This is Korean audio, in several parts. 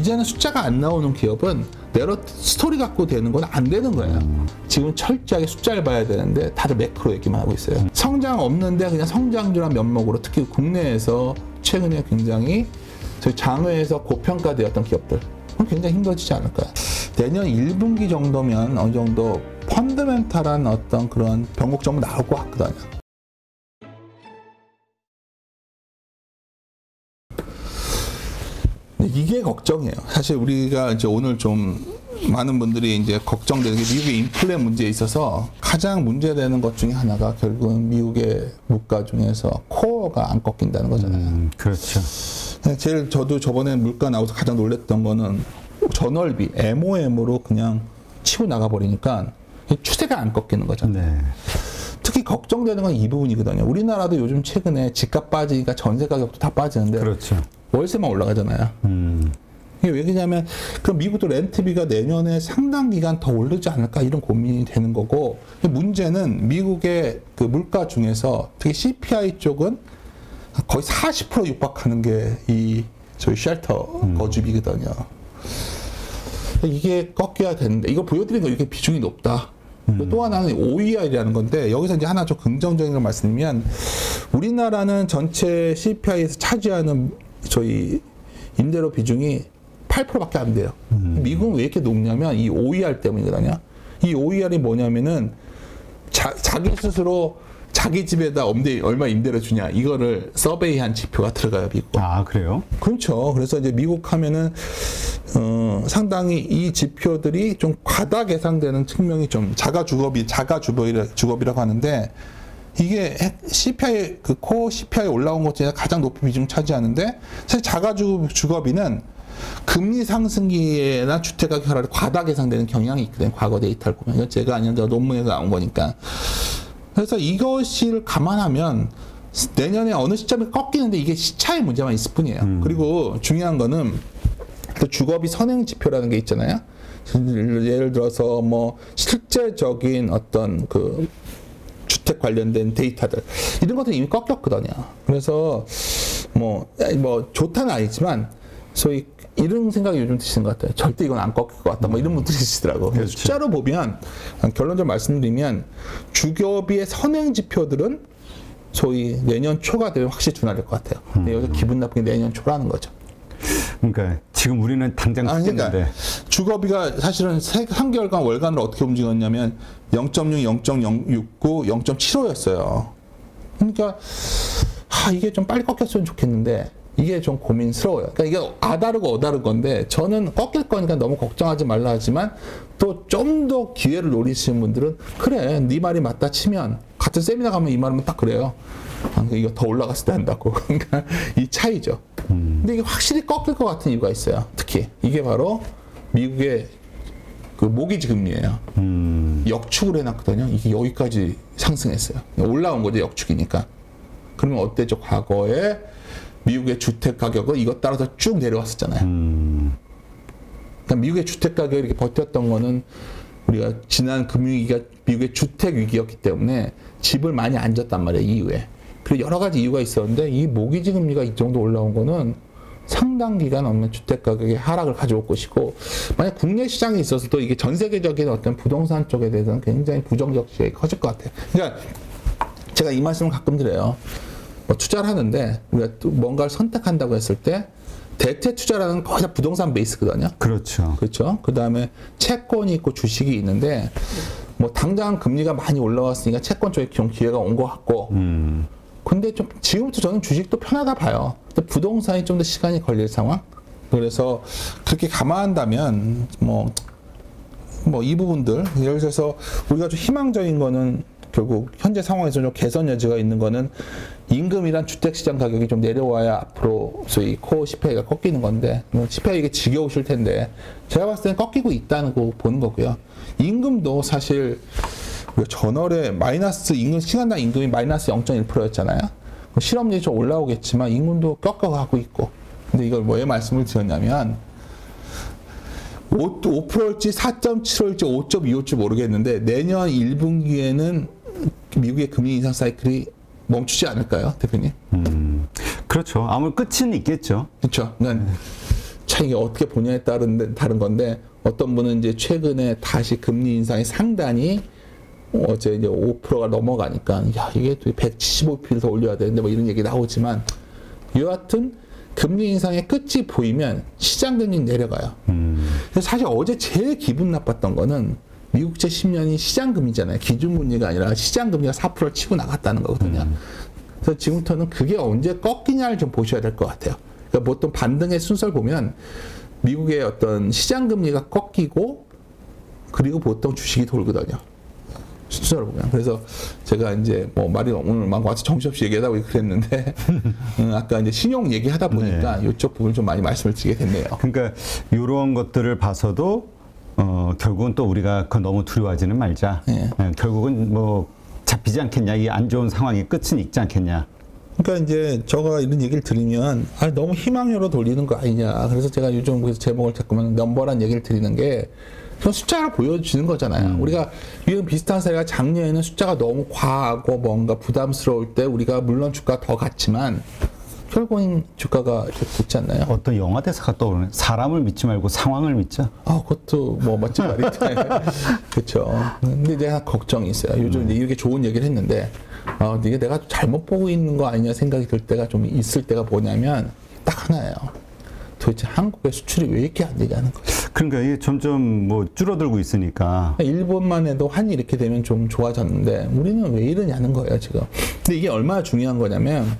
이제는 숫자가 안 나오는 기업은 스토리 갖고 되는 건 안 되는 거예요. 지금 철저하게 숫자를 봐야 되는데 다들 매크로 얘기만 하고 있어요. 성장 없는데 그냥 성장주란 면목으로 특히 국내에서 최근에 굉장히 저희 장외에서 고평가되었던 기업들 굉장히 힘들어지지 않을까요? 내년 1분기 정도면 어느 정도 펀더멘탈한 어떤 그런 변곡점은 나올 것 같거든요. 이게 걱정이에요. 사실 우리가 이제 오늘 좀 많은 분들이 이제 걱정되는 게 미국의 인플레 문제에 있어서 가장 문제되는 것 중에 하나가 결국은 미국의 물가 중에서 코어가 안 꺾인다는 거잖아요. 그렇죠. 제일 저도 저번에 물가 나와서 가장 놀랬던 거는 전월비 MOM으로 그냥 치고 나가버리니까 추세가 안 꺾이는 거잖아요. 네. 특히 걱정되는 건 이 부분이거든요. 우리나라도 요즘 최근에 집값 빠지니까 전세 가격도 다 빠지는데 그렇죠. 월세만 올라가잖아요. 이게 왜 그러냐면 그럼 미국도 렌트비가 내년에 상당 기간 더 오르지 않을까 이런 고민이 되는 거고, 문제는 미국의 그 물가 중에서 특히 CPI 쪽은 거의 40% 육박하는 게 이 저희 쉘터 거주비거든요. 이게 꺾여야 되는데 이거 보여드린 거 이렇게 비중이 높다. 또 하나는 OER이라는 건데 여기서 이제 하나 좀 긍정적인 걸 말씀드리면 우리나라는 전체 CPI에서 차지하는 저희 임대료 비중이 8%밖에 안 돼요. 미국은 왜 이렇게 높냐면 이 OER 때문이거든요. 이 OER이 뭐냐면은 자기 스스로 자기 집에다 얼마 임대료 주냐 이거를 서베이한 지표가 들어가요, 미국. 아, 그래요? 그렇죠. 그래서 이제 미국 하면은 상당히 이 지표들이 좀 과다 계산되는 측면이 좀 자가 주거비라고 하는데, 이게 CPI 그 코어 CPI 올라온 것 중에 가장 높은 비중 차지하는데, 사실 자가 주거비는 금리 상승기에나 주택가격 하락이 과다 계산되는 경향이 있거든요. 과거 데이터를 보면. 이건 제가 아니라 논문에서 나온 거니까. 그래서 이것을 감안하면 내년에 어느 시점에 꺾이는데 이게 시차의 문제만 있을 뿐이에요. 그리고 중요한 거는 또 주거비 선행 지표라는 게 있잖아요. 예를 들어서 뭐 실제적인 어떤 그 주택 관련된 데이터들 이런 것들이 이미 꺾였거든요. 그래서 뭐 좋다는 아니지만 소위 이런 생각이 요즘 드시는 것 같아요. 절대 이건 안 꺾일 것 같다. 뭐 이런 분들이 있으시더라고요. 그렇죠. 숫자로 보면 결론적으로 말씀드리면 주거비의 선행 지표들은 소위 내년 초가 되면 확실히 둔화될 것 같아요. 근데 여기서 기분 나쁘게 내년 초라는 거죠. 그러니까 지금 우리는 당장 그러니까 주거비가 사실은 3개월간 월간으로 어떻게 움직였냐면 0.6, 0.069, 0.75였어요. 그러니까 이게 좀 빨리 꺾였으면 좋겠는데 이게 좀 고민스러워요. 그러니까 이게 아다르고 어다른 건데 저는 꺾일 거니까 너무 걱정하지 말라 하지만 또 좀 더 기회를 노리시는 분들은 그래 네 말이 맞다 치면 같은 세미나 가면 이 말하면 딱 그래요. 이거 더 올라갔을 때 한다고. 그러니까 이 차이죠. 근데 이게 확실히 꺾일 것 같은 이유가 있어요. 특히 이게 바로 미국의 그 모기지 금리예요. 역축을 해놨거든요. 이게 여기까지 상승했어요. 올라온 거죠, 역축이니까. 그러면 어때죠? 과거에 미국의 주택 가격은 이것 따라서 쭉 내려왔었잖아요. 그러니까 미국의 주택 가격이 이렇게 버텼던 거는 우리가 지난 금융위기가 미국의 주택 위기였기 때문에 집을 많이 안 졌단 말이에요, 이후에. 그리고 여러 가지 이유가 있었는데 이 모기지 금리가 이 정도 올라온 거는 상당 기간 없는 주택 가격의 하락을 가져올 것이고, 만약 국내 시장에 있어서도 이게 전 세계적인 어떤 부동산 쪽에 대해서는 굉장히 부정적 시각이 커질 것 같아요. 그러니까 제가 이 말씀을 가끔 드려요. 뭐 투자를 하는데 우리가 또 뭔가를 선택한다고 했을 때 대체 투자라는 거의 다 부동산 베이스거든요. 그렇죠. 그렇죠. 그 다음에 채권이 있고 주식이 있는데 뭐 당장 금리가 많이 올라왔으니까 채권 쪽에 좀 기회가 온 것 같고. 근데 좀 지금부터 저는 주식도 편하다 봐요. 근데 부동산이 좀 더 시간이 걸릴 상황. 그래서 그렇게 감안한다면 뭐 이 부분들 예를 들어서 우리가 좀 희망적인 거는 결국 현재 상황에서 좀 개선 여지가 있는 거는 임금이란 주택시장 가격이 좀 내려와야 앞으로 소위 코어 CPI가 꺾이는 건데, CPI 이게 지겨우실 텐데 제가 봤을 때는 꺾이고 있다는 거 보는 거고요. 임금도 사실 전월에 마이너스 임금 시간당 임금이 마이너스 0.1%였잖아요. 실업률이 좀 올라오겠지만 임금도 꺾어가고 있고. 근데 이걸 왜 말씀을 드렸냐면 5%일지 4.75일지 5.25일지 모르겠는데 내년 1분기에는 미국의 금리 인상 사이클이 멈추지 않을까요, 대표님? 그렇죠. 아무 끝은 있겠죠. 그렇죠. 그러니까 참 이게 어떻게 보냐에 다른 건데 어떤 분은 이제 최근에 다시 금리 인상이 상단이 어제 이제 5%가 넘어가니까 야 이게 또 175p를 더 올려야 되는데 뭐 이런 얘기 나오지만 여하튼 금리 인상의 끝이 보이면 시장 금리 내려가요. 그래서 사실 어제 제일 기분 나빴던 거는 미국채 10년이 시장 금리잖아요. 기준 금리가 아니라 시장 금리가 4%를 치고 나갔다는 거거든요. 그래서 지금부터는 그게 언제 꺾이냐를 좀 보셔야 될 것 같아요. 그러니까 보통 반등의 순서를 보면 미국의 어떤 시장 금리가 꺾이고 그리고 보통 주식이 돌거든요. 순서를 보면. 그래서 제가 이제 뭐 말이 오늘 막 와서 정신없이 얘기하다 보니 그랬는데 아까 이제 신용 얘기하다 보니까 네. 이쪽 부분을 좀 많이 말씀을 드리게 됐네요. 그러니까 이런 것들을 봐서도 결국은 또 우리가 그 너무 두려워하지는 말자. 네. 결국은 뭐 잡히지 않겠냐. 이 안 좋은 상황의 끝은 있지 않겠냐. 그러니까 이제 제가 이런 얘기를 드리면 너무 희망으로 돌리는 거 아니냐. 그래서 제가 요즘 그래서 제목을 자꾸만 넘버란 얘기를 드리는 게 그건 숫자를 보여주는 거잖아요. 우리가 이런 비슷한 사례가 작년에는 숫자가 너무 과하고 뭔가 부담스러울 때 우리가 물론 주가 더 갔지만 결국은 주가가 이렇게 붙지 않나요? 어떤 영화 대사가 떠오르네. 사람을 믿지 말고 상황을 믿자. 그것도 뭐 멋진 말인데. 그렇죠. 근데 내가 걱정이 있어요. 요즘 이제 이렇게 좋은 얘기를 했는데 이게 내가 잘못 보고 있는 거 아니냐 생각이 들 때가 좀 있을 때가 뭐냐면 딱 하나예요. 도대체 한국의 수출이 왜 이렇게 안 되냐는 거죠. 그러니까 이게 점점 뭐 줄어들고 있으니까. 일본만 해도 환이 이렇게 되면 좀 좋아졌는데 우리는 왜 이러냐는 거예요 지금. 근데 이게 얼마나 중요한 거냐면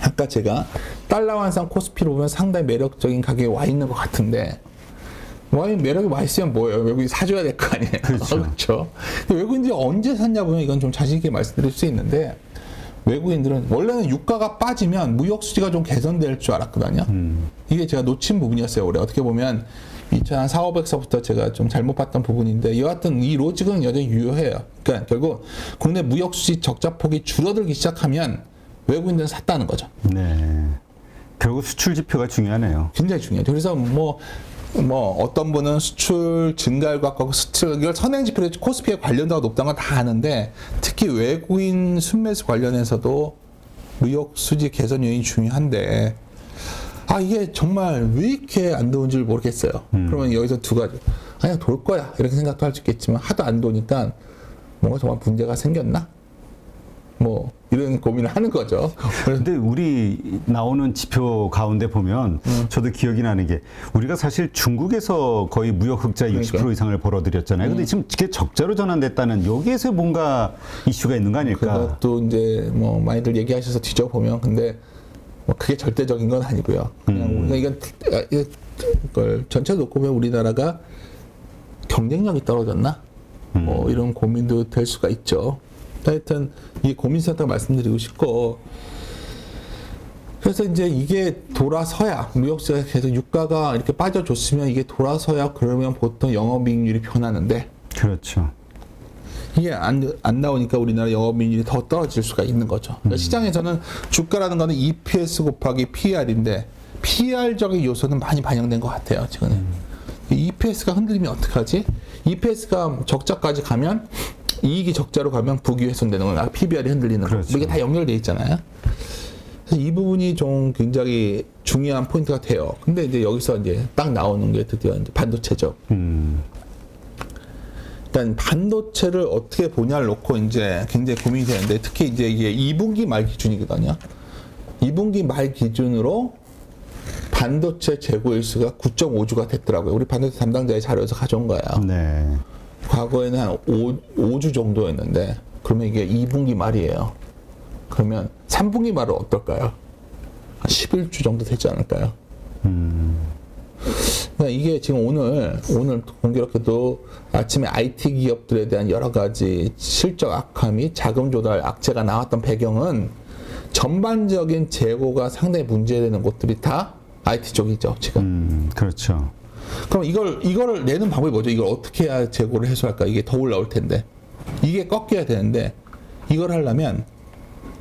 아까 제가 달러 환산 코스피로 보면 상당히 매력적인 가격에 와 있는 것 같은데 매력이 와 있으면 뭐예요? 외국인이 사줘야 될 거 아니에요? 그렇죠. 그렇죠. 외국인들이 언제 샀냐 보면 이건 좀 자신 있게 말씀드릴 수 있는데 외국인들은 원래는 유가가 빠지면 무역 수지가 좀 개선될 줄 알았거든요. 이게 제가 놓친 부분이었어요. 올해 어떻게 보면 2004-500서부터 제가 좀 잘못 봤던 부분인데 여하튼 이 로직은 여전히 유효해요. 그러니까 결국 국내 무역 수지 적자폭이 줄어들기 시작하면 외국인들은 샀다는 거죠. 네. 결국 수출 지표가 중요하네요. 굉장히 중요하죠. 그래서 뭐 어떤 분은 수출 증가율과 수출 선행 지표로 코스피에 관련도가 높다는 건 다 아는데 특히 외국인 순매수 관련해서도 무역 수지 개선 요인이 중요한데 이게 정말 왜 이렇게 안 도는지를 모르겠어요. 그러면 여기서 두 가지. 그냥 돌 거야 이렇게 생각도 할 수 있겠지만 하도 안 도니까 뭔가 정말 문제가 생겼나? 뭐 이런 고민을 하는 거죠. 근데 우리 나오는 지표 가운데 보면 저도 기억이 나는 게 우리가 사실 중국에서 거의 무역 흑자 60% 이상을 벌어들였잖아요. 근데 지금 이게 적자로 전환됐다는 여기에서 뭔가 이슈가 있는 거 아닐까? 그것도 이제 뭐 많이들 얘기하셔서 뒤져보면 근데 뭐 그게 절대적인 건 아니고요. 그냥 우리가 이걸 전체로 놓고 보면 우리나라가 경쟁력이 떨어졌나? 뭐 이런 고민도 될 수가 있죠. 하여튼 이 고민센터 말씀드리고 싶고 그래서 이제 이게 돌아서야 무역수지가 계속 유가가 이렇게 빠져줬으면 이게 돌아서야 그러면 보통 영업이익률이 변하는데 그렇죠. 이게 안 나오니까 우리나라 영업이익률이 더 떨어질 수가 있는 거죠. 그러니까 시장에서는 주가라는 거는 EPS 곱하기 PR인데 PR적인 요소는 많이 반영된 것 같아요 지금은. EPS가 흔들리면 어떡하지? EPS가 적자까지 가면 이익이 적자로 가면 부기 훼손되는 거예요. PBR이 흔들리는 거. 그렇죠. 이게 다 연결돼 있잖아요. 그래서 이 부분이 좀 굉장히 중요한 포인트가 돼요. 근데 이제 여기서 이제 딱 나오는 게 드디어 이제 반도체죠. 일단 반도체를 어떻게 보냐를 놓고 이제 굉장히 고민이 되는데 특히 이제 이게 2분기 말 기준이거든요. 2분기 말 기준으로 반도체 재고 일수가 9.5주가 됐더라고요. 우리 반도체 담당자의 자료에서 가져온 거예요. 네. 과거에는 한 5주 정도였는데 그러면 이게 2분기 말이에요. 그러면 3분기 말은 어떨까요? 한 11주 정도 되지 않을까요? 그러니까 이게 지금 오늘 공교롭게도 아침에 IT 기업들에 대한 여러 가지 실적 악화 및 자금 조달 악재가 나왔던 배경은 전반적인 재고가 상당히 문제되는 곳들이 다 IT 쪽이죠, 지금. 그렇죠. 그럼 이거를 내는 방법이 뭐죠? 이걸 어떻게 해야 재고를 해소할까? 이게 더 올라올 텐데. 이게 꺾여야 되는데, 이걸 하려면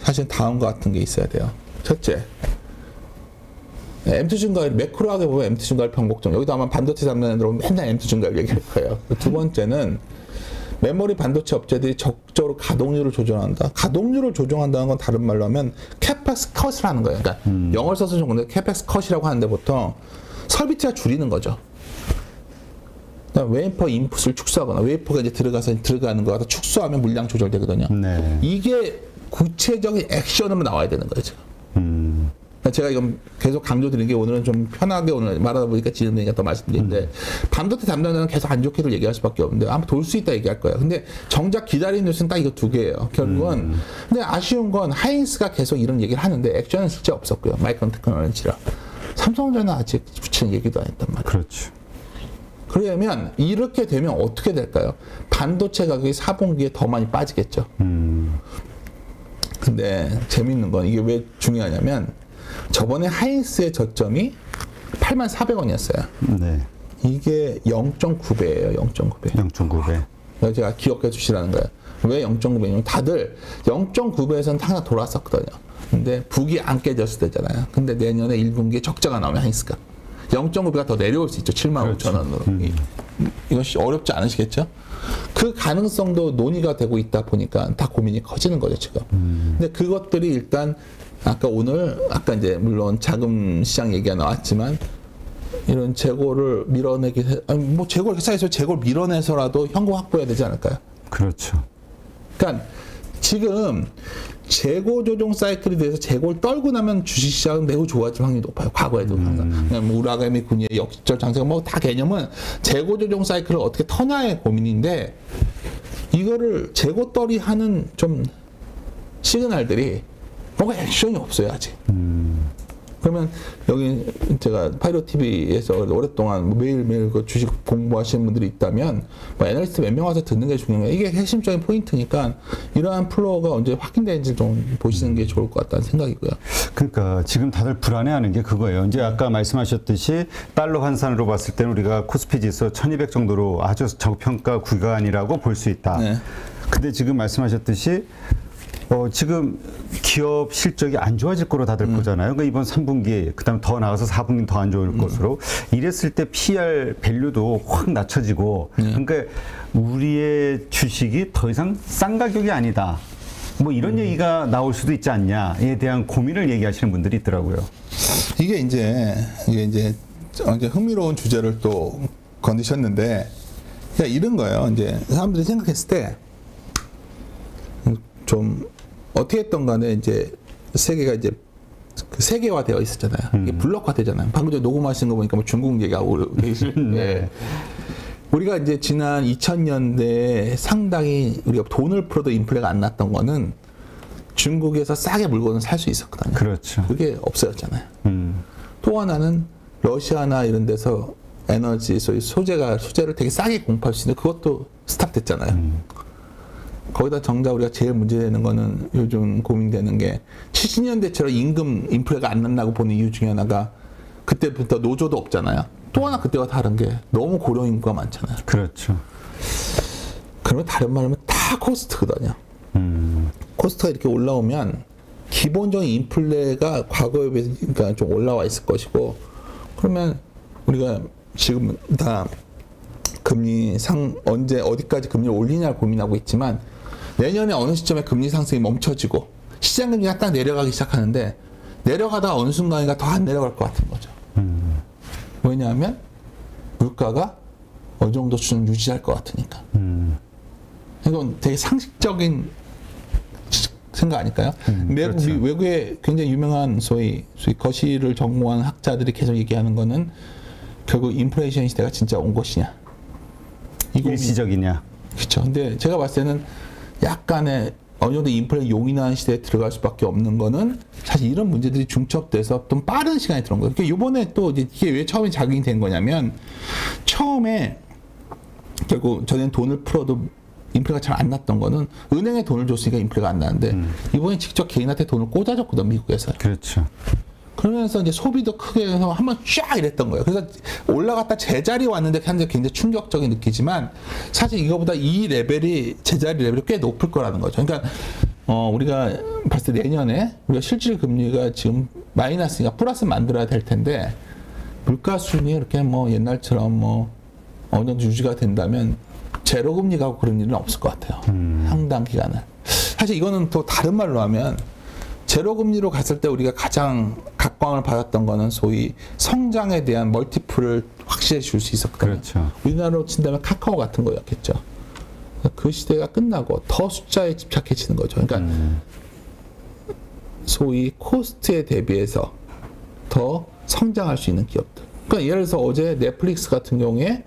사실 다음과 같은 게 있어야 돼요. 첫째, M2 증가율, 매크로하게 보면 M2 증가율 변곡점. 여기도 아마 반도체 담당자들 오면 맨날 M2 증가율 얘기할 거예요. 두 번째는 메모리 반도체 업체들이 적극적으로 가동률을 조정한다. 가동률을 조정한다는 건 다른 말로 하면 캐펙스 컷을 하는 거예요. 그러니까 영어를 써서 좀 근데 캐펙스 컷이라고 하는데 보통 설비트가 줄이는 거죠. 웨이퍼 인풋을 축소하거나 웨이퍼가 이제 들어가는 거가 축소하면 물량 조절되거든요. 네. 이게 구체적인 액션으로 나와야 되는 거예요. 제가 이건 계속 강조드리는 게 오늘은 좀 편하게 오늘 말하다 보니까 진행되니까 더 말씀드리는데 반도체 담당자는 계속 안 좋게도 얘기할 수밖에 없는데 아마 돌 수 있다 얘기할 거예요. 근데 정작 기다리는 뉴스는 딱 이거 두 개예요. 결국은 근데 아쉬운 건 하이닉스가 계속 이런 얘기를 하는데 액션은 실제 없었고요. 마이크론 테크놀로지라 삼성전자 아직 붙이는 얘기도 안 했단 말이에요. 그렇죠. 그러면 이렇게 되면 어떻게 될까요? 반도체 가격이 4분기에 더 많이 빠지겠죠. 근데 재밌는 건 이게 왜 중요하냐면 저번에 하이닉스의 저점이 84,400원이었어요. 네. 이게 0.9배예요. 0.9배. 0.9배. 그래서 제가 기억해 주시라는 거예요. 왜 0.9배냐면 다들 0.9배에서는 항상 돌아왔었거든요. 근데 북이 안 깨졌을 때잖아요. 근데 내년에 1분기에 적자가 나오면 하이닉스가 0.9배가 더 내려올 수 있죠. 75,000원으로. 이것이 어렵지 않으시겠죠? 그 가능성도 논의가 되고 있다 보니까 다 고민이 커지는 거죠, 지금. 근데 그것들이 일단 아까 이제 물론 자금 시장 얘기가 나왔지만 이런 재고를 밀어내기, 아니 뭐 재고 회사에서 재고를 밀어내서라도 현금 확보해야 되지 않을까요? 그렇죠. 그러니까 지금 재고 조정 사이클에 대해서 재고를 떨고 나면 주식시장은 매우 좋아질 확률이 높아요. 과거에도 항상. 그냥 우라가미 군위의 역시적 장세가 뭐 다 개념은 재고 조정 사이클을 어떻게 터냐의 고민인데 이거를 재고 떨이 하는 좀 시그널들이 뭔가 액션이 없어요 아직. 그러면 여기 제가 파이로 TV에서 오랫동안 매일매일 그 주식 공부하시는 분들이 있다면 뭐 애널리스트 몇 명 와서 듣는 게 중요한 거예요. 이게 핵심적인 포인트니까 이러한 플로어가 언제 확인되는지 좀 보시는 게 좋을 것 같다는 생각이고요. 그러니까 지금 다들 불안해하는 게 그거예요. 이제 아까 말씀하셨듯이 달러 환산으로 봤을 때는 우리가 코스피 지수 1200 정도로 아주 저평가 구간이라고 볼 수 있다. 네. 근데 지금 말씀하셨듯이 지금 기업 실적이 안 좋아질 거로 다들 보잖아요. 그러니까 이번 3분기에, 그 다음에 더 나가서 4분기 더 안 좋을 것으로. 이랬을 때 PR 밸류도 확 낮춰지고, 그러니까 우리의 주식이 더 이상 싼 가격이 아니다. 뭐 이런 얘기가 나올 수도 있지 않냐에 대한 고민을 얘기하시는 분들이 있더라고요. 이게 이제 흥미로운 주제를 또 건드셨는데, 그러니까 이런 거예요. 이제 사람들이 생각했을 때, 좀 어떻게 했던 간에 이제 세계가 이제 그 세계화되어 있었잖아요. 이게 블록화되잖아요. 방금 전에 녹음하신 거 보니까 뭐 중국 얘기하고 계시는데 우리가 이제 지난 2000년대에 상당히 우리가 돈을 풀어도 인플레가 안 났던 거는 중국에서 싸게 물건을 살 수 있었거든요. 그렇죠. 그게 없어졌잖아요. 또 하나는 러시아나 이런 데서 에너지 소재를 되게 싸게 공급할 수 있는데 그것도 스탑됐잖아요. 거기다 정작 우리가 제일 문제되는 거는 요즘 고민되는 게 70년대처럼 임금 인플레가 안 난다고 보는 이유 중에 하나가 그때부터 노조도 없잖아요. 또 하나 그때와 다른 게 너무 고령 인구가 많잖아요. 그렇죠. 그러면 다른 말로 하면 다 코스트거든요. 코스트가 이렇게 올라오면 기본적인 인플레가 과거에 비해서 그러니까 좀 올라와 있을 것이고 그러면 우리가 지금 다 금리 언제 어디까지 금리를 올리냐 고민하고 있지만 내년에 어느 시점에 금리 상승이 멈춰지고 시장 금리가 딱 내려가기 시작하는데 내려가다가 어느 순간인가 더 안 내려갈 것 같은 거죠. 왜냐하면 물가가 어느 정도 수준 유지할 것 같으니까. 이건 되게 상식적인 생각 아닐까요? 그렇죠. 외국의 굉장히 유명한 소위 거시를 전공한 학자들이 계속 얘기하는 거는 결국 인플레이션 시대가 진짜 온 것이냐. 일시적이냐. 그렇죠. 근데 제가 봤을 때는 약간의 어느 정도 인플레 용인하는 시대에 들어갈 수밖에 없는 거는 사실 이런 문제들이 중첩돼서 좀 빠른 시간에 들어온 거예요. 그러니까 이번에 또 이게 왜 처음에 작용이 된 거냐면 처음에 결국 전에는 돈을 풀어도 인플레가 잘 안 났던 거는 은행에 돈을 줬으니까 인플레가 안 나는데 이번에 직접 개인한테 돈을 꽂아줬거든 미국에서. 그렇죠. 그러면서 이제 소비도 크게 해서 한번 쫙 이랬던 거예요. 그래서 올라갔다 제자리 왔는데 굉장히 충격적인 느끼지만 사실 이거보다 이 레벨이 제자리 레벨이 꽤 높을 거라는 거죠. 그러니까 우리가 봤을 때 내년에 우리가 실질 금리가 지금 마이너스니까 플러스 만들어야 될 텐데 물가 수준이 이렇게 뭐 옛날처럼 뭐 어느 정도 유지가 된다면 제로 금리 가고 그런 일은 없을 것 같아요. 상당 기간은. 사실 이거는 또 다른 말로 하면 제로 금리로 갔을 때 우리가 가장 각광을 받았던 거는 소위 성장에 대한 멀티플을 확실히 줄 수 있었거든요. 그렇죠. 우리나라로 친다면 카카오 같은 거였겠죠. 그 시대가 끝나고 더 숫자에 집착해지는 거죠. 그러니까 소위 코스트에 대비해서 더 성장할 수 있는 기업들. 그러니까 예를 들어서 어제 넷플릭스 같은 경우에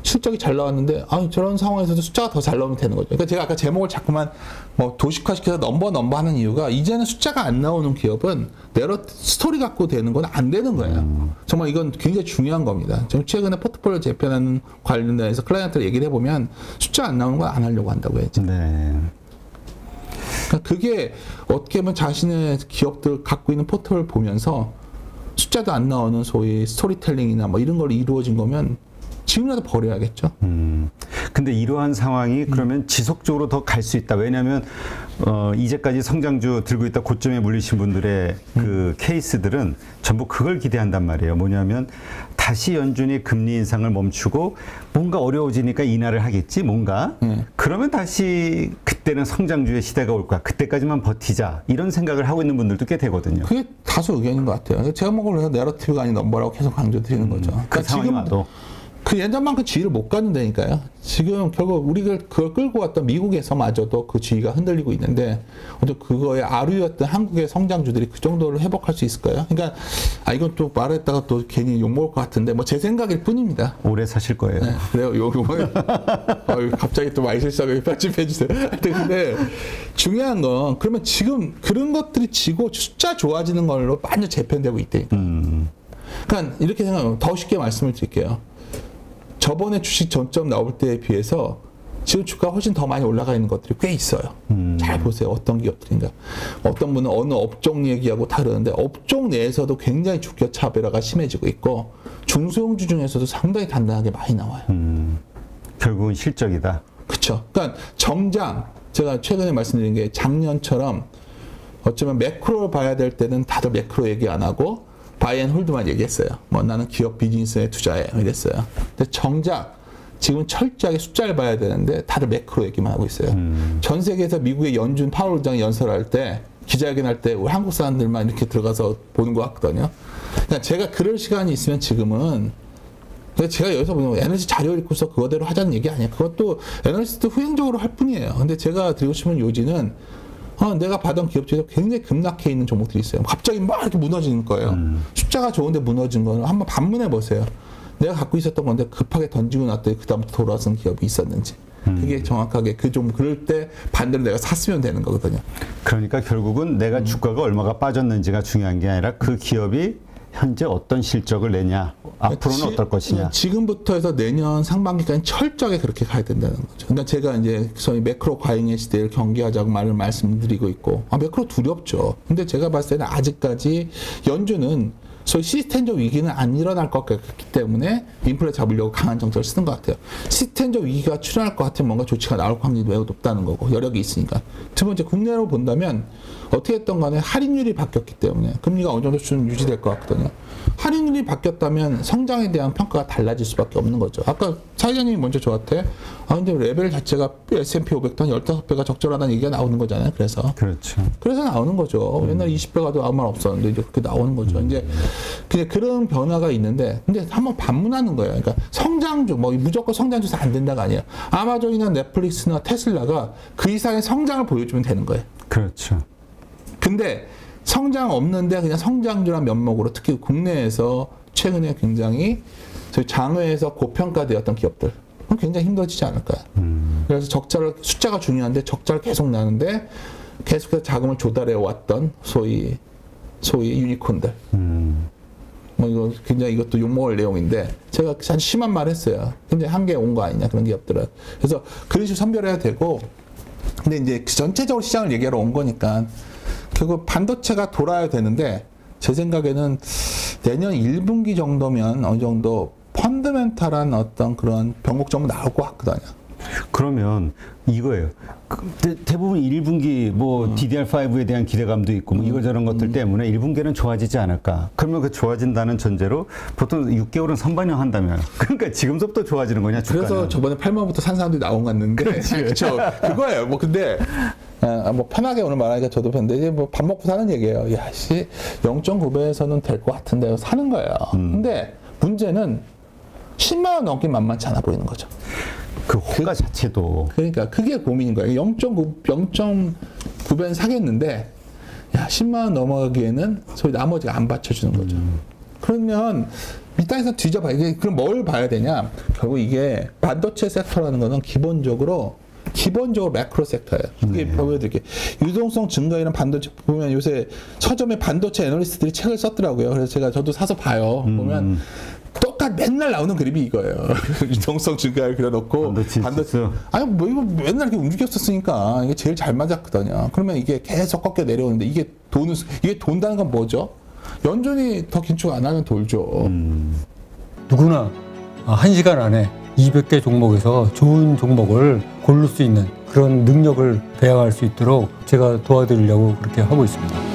실적이 잘 나왔는데 저런 상황에서도 숫자가 더 잘 나오면 되는 거죠. 그러니까 제가 아까 제목을 자꾸만 뭐 도식화시켜서 넘버 하는 이유가 이제는 숫자가 안 나오는 기업은 스토리 갖고 되는 건 안 되는 거예요. 정말 이건 굉장히 중요한 겁니다. 지금 최근에 포트폴리오 재편하는 관련해서 클라이언트를 얘기를 해보면 숫자 안 나오는 건 안 하려고 한다고 해야지. 네. 그러니까 그게 어떻게 보면 자신의 기업들 갖고 있는 포트를 보면서 숫자도 안 나오는 소위 스토리텔링이나 뭐 이런 걸 이루어진 거면 지금이라도 버려야겠죠. 근데 이러한 상황이 그러면 지속적으로 더 갈 수 있다. 왜냐하면 이제까지 성장주 들고 있다 고점에 물리신 분들의 그 케이스들은 전부 그걸 기대한단 말이에요. 뭐냐면 다시 연준이 금리 인상을 멈추고 뭔가 어려워지니까 인하를 하겠지 뭔가. 그러면 다시 그때는 성장주의 시대가 올 거야. 그때까지만 버티자. 이런 생각을 하고 있는 분들도 꽤 되거든요. 그게 다수 의견인 것 같아요. 제가 먹으면서 내러티브가 아닌 넘버라고 계속 강조드리는 거죠. 그 상황이 와도. 그 예전만큼 지위를 못 갖는다니까요. 지금 결국 우리가 그걸 끌고 왔던 미국에서마저도 그 지위가 흔들리고 있는데 그거에 아류였던 한국의 성장주들이 그 정도를 회복할 수 있을까요? 그러니까 이건 또 말했다가 또 괜히 욕먹을 것 같은데 뭐 제 생각일 뿐입니다. 오래 사실 거예요. 네, 그래요. 요거는 갑자기 또 말실수하게 편집해 주세요. 근데 중요한 건 그러면 지금 그런 것들이 지고 숫자 좋아지는 걸로 완전 재편되고 있다니까. 그러니까 이렇게 생각하면 더 쉽게 말씀을 드릴게요. 저번에 주식 전점 나올 때에 비해서 지금 주가가 훨씬 더 많이 올라가 있는 것들이 꽤 있어요. 잘 보세요. 어떤 기업들인가. 어떤 분은 어느 업종 얘기하고 다르는데 업종 내에서도 굉장히 주가 차별화가 심해지고 있고 중소형주 중에서도 상당히 단단하게 많이 나와요. 결국은 실적이다. 그렇죠. 그러니까 정장 제가 최근에 말씀드린 게 작년처럼 어쩌면 매크로를 봐야 될 때는 다들 매크로 얘기 안 하고 바이앤홀드만 얘기했어요. 뭐 나는 기업 비즈니스에 투자해 이랬어요. 근데 정작 지금 철저하게 숫자를 봐야 되는데 다들 매크로 얘기만 하고 있어요. 전 세계에서 미국의 연준 파월 의장이 연설할 때 기자회견할 때 우리 한국 사람들만 이렇게 들어가서 보는 것 같거든요. 그러니까 제가 그럴 시간이 있으면 지금은 제가 여기서 보면 에너지 자료 읽고서 그거대로 하자는 얘기 아니에요. 그것도 애널리스트 후행적으로 할 뿐이에요. 근데 제가 드리고 싶은 요지는 내가 받은 기업 중에서 굉장히 급락해 있는 종목들이 있어요. 갑자기 막 이렇게 무너지는 거예요. 숫자가 좋은데 무너진 거는 한번 반문해 보세요. 내가 갖고 있었던 건데 급하게 던지고 놨더니 그다음부터 돌아선 기업이 있었는지. 그게 정확하게 그럴 때 반대로 내가 샀으면 되는 거거든요. 그러니까 결국은 내가 주가가 얼마가 빠졌는지가 중요한 게 아니라 그 기업이 현재 어떤 실적을 내냐, 앞으로는 어떨 것이냐. 지금부터 해서 내년 상반기까지 철저하게 그렇게 가야 된다는 거죠. 그러니까 제가 이제 소위 매크로 과잉의 시대를 경계하자고 말씀드리고 있고, 매크로 두렵죠. 근데 제가 봤을 때는 아직까지 연준은 소위 시스템적 위기는 안 일어날 것 같기 때문에 인플레 잡으려고 강한 정책을 쓰는 것 같아요. 시스템적 위기가 출현할 것 같으면 뭔가 조치가 나올 확률이 매우 높다는 거고, 여력이 있으니까. 두 번째, 국내로 본다면 어떻게 했던 간에 할인율이 바뀌었기 때문에 금리가 어느 정도 수준 유지될 것 같거든요. 할인율이 바뀌었다면 성장에 대한 평가가 달라질 수밖에 없는 거죠. 아까 사회자님이 먼저 저한테 근데 레벨 자체가 S&P 500도 한 15배가 적절하다는 얘기가 나오는 거잖아요. 그래서 나오는 거죠. 옛날에 20배 가도 아무 말 없었는데 이제 그렇게 나오는 거죠. 이제 그런 변화가 있는데 근데 한번 반문하는 거예요. 그러니까 성장주 무조건 성장주에서 안 된다가 아니에요. 아마존이나 넷플릭스나 테슬라가 그 이상의 성장을 보여주면 되는 거예요. 그렇죠. 근데 성장 없는데 그냥 성장주란 면목으로 특히 국내에서 최근에 굉장히 저희 장외에서 고평가되었던 기업들 굉장히 힘들어지지 않을까요? 그래서 숫자가 중요한데 적자를 계속 나는데 계속해서 자금을 조달해 왔던 소위 유니콘들. 이거 굉장히 이것도 욕먹을 내용인데 제가 아주 심한 말 했어요. 굉장히 한계에 온 거 아니냐 그런 기업들은. 그래서 그런 식으로 선별해야 되고 근데 이제 전체적으로 시장을 얘기하러 온 거니까 결국 반도체가 돌아야 되는데 제 생각에는 내년 1분기 정도면 어느 정도 펀더멘탈한 어떤 그런 변곡점은 나올 것 같거든요. 그러면 이거예요. 대부분 1분기 뭐 DDR5에 대한 기대감도 있고 뭐 이거저런 것들 때문에 1분기는 좋아지지 않을까. 그러면 그 좋아진다는 전제로 보통 6개월은 선반영 한다면 그러니까 지금부터 좋아지는 거냐 주가는. 그래서 저번에 8만원부터 산 사람들이 나온 것 같는데 그렇죠. 그거예요. 뭐 근데 뭐 편하게 오늘 말하니까 저도 편한데 이제 뭐 밥 먹고 사는 얘기예요. 야씨 0.9배에서는 될 것 같은데 사는 거예요. 근데 문제는 10만 원 넘긴 만만치 않아 보이는 거죠. 그 호가 자체도. 그러니까 그게 고민인 거예요. 0.9배는 사겠는데 야 10만 원 넘어가기에는 소위 나머지가 안 받쳐주는 거죠. 그러면 이 땅에서 뒤져봐야 돼. 그럼 뭘 봐야 되냐? 결국 이게 반도체 섹터라는 거는 기본적으로 매크로 섹터예요. 이게 보여드릴게요. 유동성 증가 이런 반도체 보면 요새 서점에 반도체 애널리스트들이 책을 썼더라고요. 그래서 저도 사서 봐요. 보면 똑같 맨날 나오는 그림이 이거예요. 유동성 증가를 그려놓고 반도체 아니 뭐 이거 맨날 이렇게 움직였었으니까 이게 제일 잘 맞았거든요. 그러면 이게 계속 꺾여 내려오는데 이게 돈다는 건 뭐죠? 연준이 더 긴축 안 하면 돌죠. 누구나 1시간 안에 200개 종목에서 좋은 종목을 고를 수 있는 그런 능력을 배양할 수 있도록 제가 도와드리려고 그렇게 하고 있습니다.